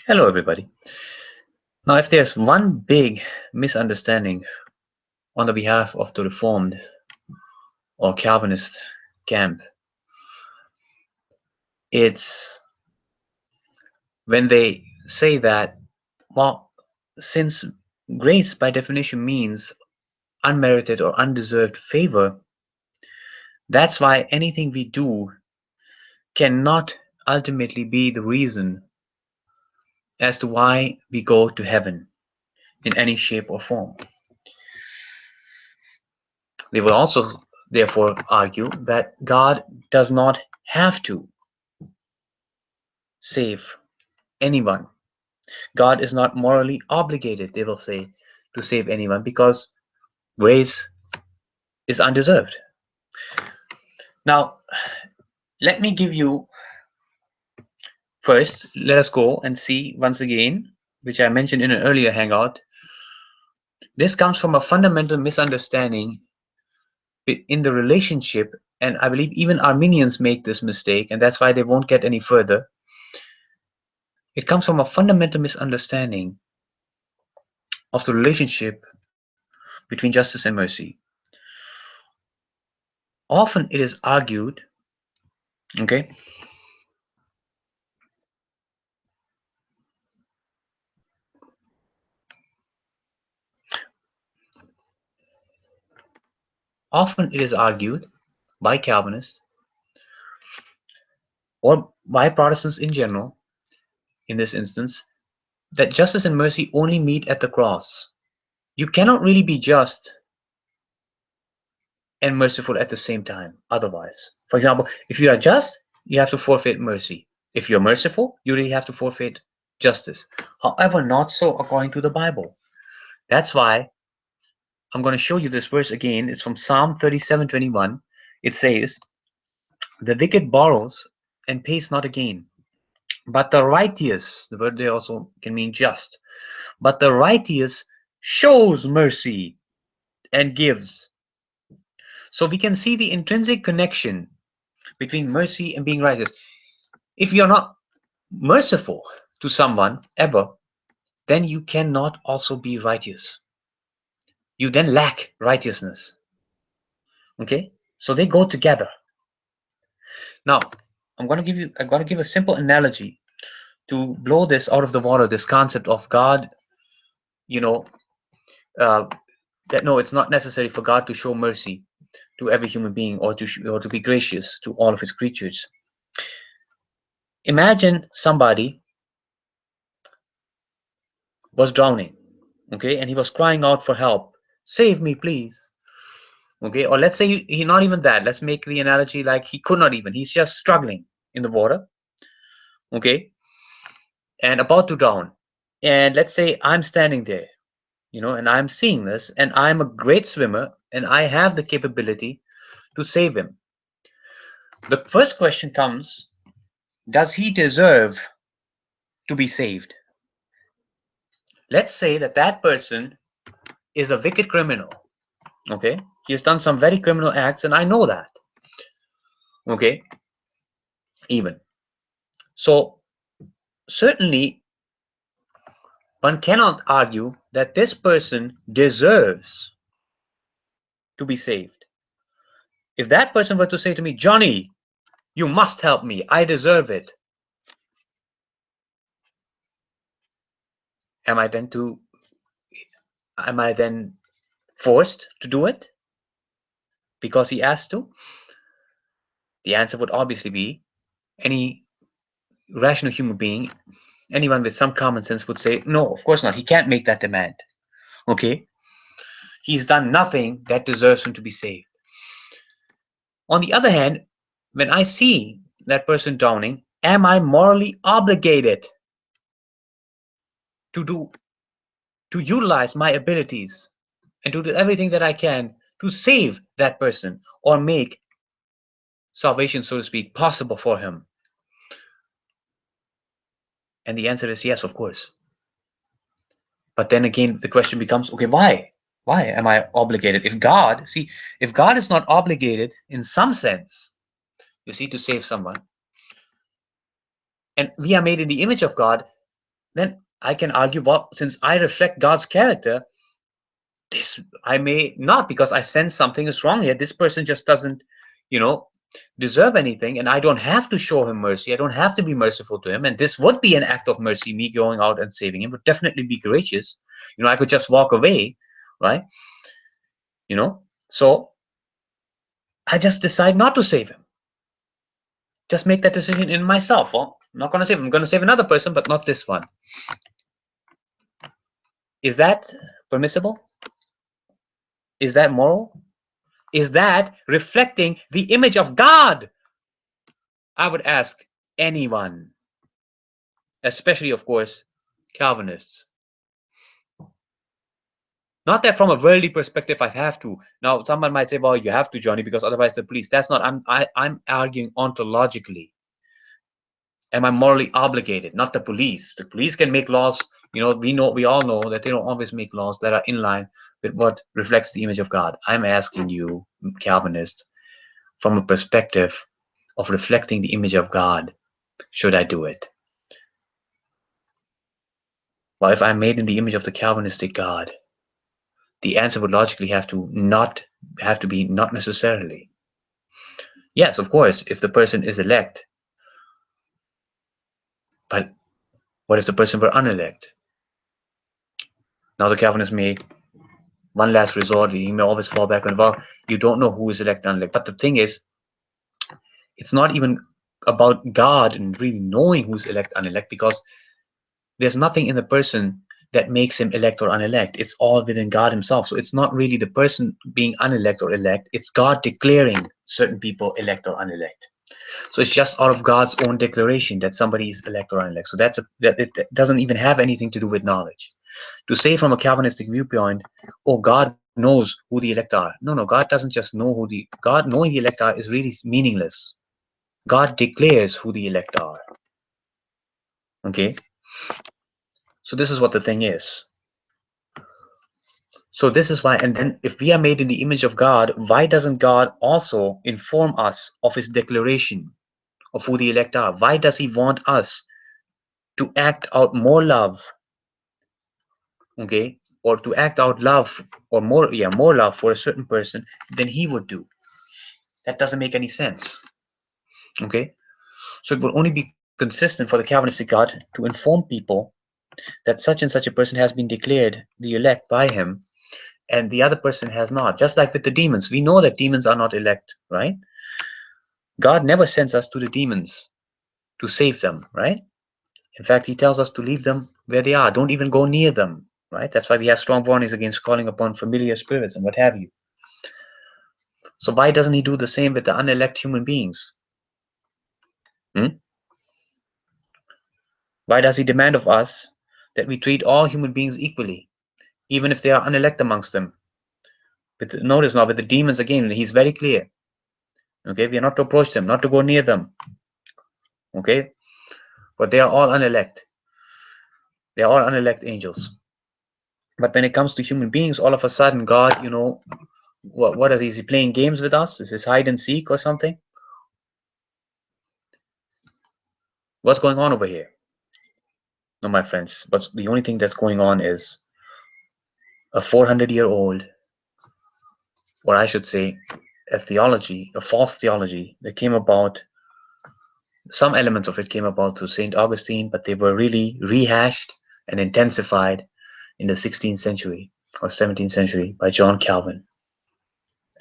Hello, everybody. Now, if there's one big misunderstanding on the behalf of the Reformed or Calvinist camp, it's when they say that, well, since grace by definition means unmerited or undeserved favor, that's why anything we do cannot ultimately be the reason as to why we go to heaven in any shape or form. They will also therefore argue that God does not have to save anyone. God is not morally obligated, they will say, to save anyone because grace is undeserved. Now, let me give you first, let us go and see once again, which I mentioned in an earlier hangout. This comes from a fundamental misunderstanding in the relationship, and I believe even Arminians make this mistake, and that's why they won't get any further. It comes from a fundamental misunderstanding of the relationship between justice and mercy. Often it is argued, okay, often it is argued by Calvinists or by Protestants in general, in this instance, that justice and mercy only meet at the cross. You cannot really be just and merciful at the same time, otherwise. For example, if you are just, you have to forfeit mercy. If you're merciful, you really have to forfeit justice. However, not so according to the Bible. That's why I'm going to show you this verse again. It's from Psalm 37:21. It says, "The wicked borrows and pays not again, but the righteous," the word there also can mean just, "but the righteous shows mercy and gives." So we can see the intrinsic connection between mercy and being righteous. If you're not merciful to someone ever, then you cannot also be righteous. You then lack righteousness. Okay? So they go together. Now, I'm going to give a simple analogy to blow this out of the water, this concept of God, you know, uh, that no, it's not necessary for God to show mercy to every human being or to be gracious to all of his creatures. Imagine somebody was drowning, okay, and he was crying out for help. Save me, please. Okay, or let's say he not even that. Let's make the analogy like he could not even. He's just struggling in the water, okay, and about to drown. And let's say I'm standing there, and I'm seeing this, and I'm a great swimmer, and I have the capability to save him. The first question comes, does he deserve to be saved? Let's say that that person is a wicked criminal, okay? He has done some very criminal acts, and I know that, okay? Even. So, certainly, one cannot argue that this person deserves to be saved. If that person were to say to me, Johnny, you must help me, I deserve it, am I then to am I then forced to do it because he asked to? The answer would obviously be any rational human being, anyone with some common sense would say, no, of course not. He can't make that demand. Okay? He's done nothing that deserves him to be saved. On the other hand, when I see that person drowning, am I morally obligated to utilize my abilities and to do everything that I can to save that person or make salvation, so to speak, possible for him? And the answer is yes, of course. But then again, the question becomes, okay, why? Why am I obligated? If God is not obligated in some sense, to save someone, and we are made in the image of God, then I can argue, well, since I reflect God's character, this I may not, because I sense something is wrong here. This person just doesn't, you know, deserve anything, and I don't have to show him mercy. I don't have to be merciful to him, and this would be an act of mercy. Me going out and saving him would definitely be gracious. I could just walk away, right? So I just decide not to save him. Just make that decision in myself. Well, I'm not going to save him. I'm going to save another person, but not this one. Is that permissible? Is that moral? Is that reflecting the image of God? I would ask anyone, especially, of course, Calvinists. Not that from a worldly perspective I have to. Now, someone might say, well, you have to, Johnny, because otherwise the police. That's not, I'm arguing ontologically. Am I morally obligated? Not the police. The police can make laws. We all know that they don't always make laws that are in line with what reflects the image of God. I'm asking you, Calvinists, from a perspective of reflecting the image of God, should I do it? Well, if I'm made in the image of the Calvinistic God, the answer would logically have to be not necessarily. Yes, of course, if the person is elect, but what if the person were unelect? Now the Calvinist may, one last resort, he may always fall back on, well, you don't know who is elect and unelect. But the thing is, it's not even about God and really knowing who's elect and unelect, because there's nothing in the person that makes him elect or unelect. It's all within God himself. So it's not really the person being unelect or elect. It's God declaring certain people elect or unelect. So it's just out of God's own declaration that somebody is elect or unelect. So that it doesn't even have anything to do with knowledge. To say from a Calvinistic viewpoint, oh, God knows who the elect are. No, God doesn't just know God knowing the elect are is really meaningless. God declares who the elect are. Okay? So this is what the thing is. So this is why, and then if we are made in the image of God, why doesn't God also inform us of his declaration of who the elect are? Why does he want us to act out more love, okay, or to act out love, or more love for a certain person than he would do? That doesn't make any sense. Okay, so it will only be consistent for the Calvinistic God to inform people that such and such a person has been declared the elect by him, and the other person has not. Just like with the demons, we know that demons are not elect, right? God never sends us to the demons to save them, right? In fact, he tells us to leave them where they are. Don't even go near them, right? That's why we have strong warnings against calling upon familiar spirits and what have you. So why doesn't he do the same with the unelect human beings? Why does he demand of us that we treat all human beings equally, even if they are unelect amongst them? But notice now, with the demons again, he's very clear. Okay, we are not to approach them, not to go near them. Okay, but they are all unelect. They are all unelect angels. But when it comes to human beings, all of a sudden, God, what is he playing games with us? Is this hide and seek or something? What's going on over here? No, my friends, but the only thing that's going on is a 400-year-old, or I should say, a false theology that came about. Some elements of it came about through St. Augustine, but they were really rehashed and intensified in the 16th century or 17th century by John Calvin.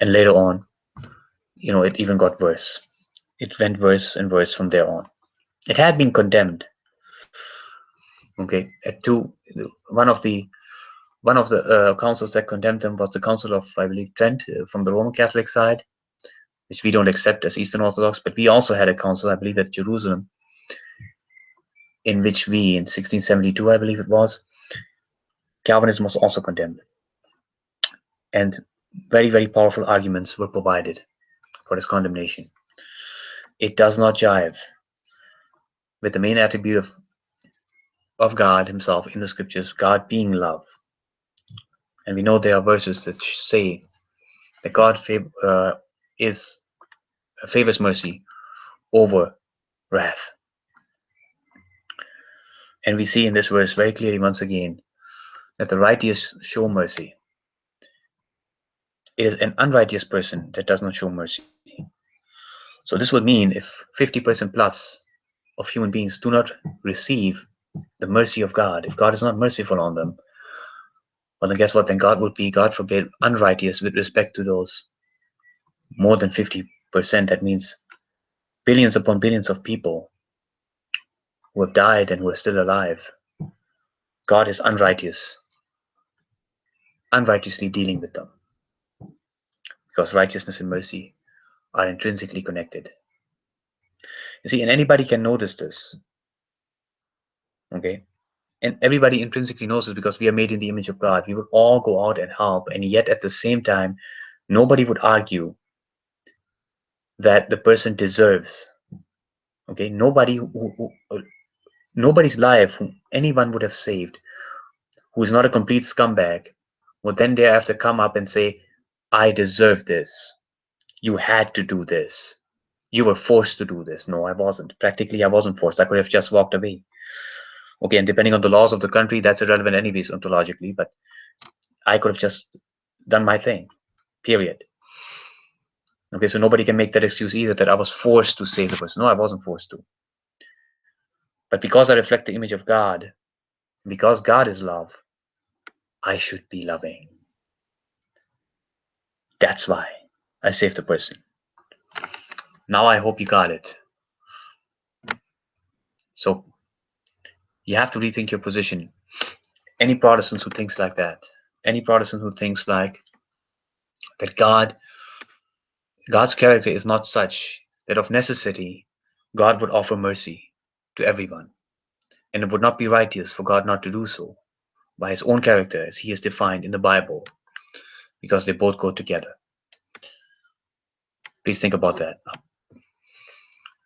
And later on, it even got worse. It went worse and worse from there on. It had been condemned. Okay, one of the councils that condemned them was the Council of, I believe, Trent, from the Roman Catholic side, which we don't accept as Eastern Orthodox. But we also had a council, I believe, at Jerusalem, in which we, in 1672, I believe it was, Calvinism was also condemned. And very, very powerful arguments were provided for its condemnation. It does not jive with the main attribute of God himself in the scriptures, God being love. And we know there are verses that say that God favors mercy over wrath. And we see in this verse very clearly once again that the righteous show mercy. It is an unrighteous person that does not show mercy. So this would mean if 50% plus of human beings do not receive the mercy of God, if God is not merciful on them, well then guess what? Then God would be, God forbid, unrighteous with respect to those more than 50%. That means billions upon billions of people who have died and who are still alive. God is unrighteous, unrighteously dealing with them, because righteousness and mercy are intrinsically connected. You see, and anybody can notice this, okay? And everybody intrinsically knows this because we are made in the image of God. We would all go out and help, and yet at the same time, nobody would argue that the person deserves. Okay, nobody's life who anyone would have saved, who is not a complete scumbag, would then thereafter come up and say, "I deserve this. You had to do this. You were forced to do this." No, I wasn't. Practically, I wasn't forced. I could have just walked away. Okay, and depending on the laws of the country, that's irrelevant anyways ontologically, but I could have just done my thing, period. Okay, so nobody can make that excuse either that I was forced to save the person. No, I wasn't forced to. But because I reflect the image of God, because God is love, I should be loving. That's why I saved the person. Now I hope you got it. So you have to rethink your position. Any Protestant who thinks like that, any Protestant who thinks like that God's character is not such that of necessity God would offer mercy to everyone, and it would not be righteous for God not to do so by his own character as he is defined in the Bible, because they both go together. Please think about that.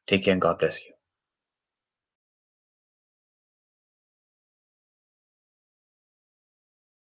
Take care and God bless you.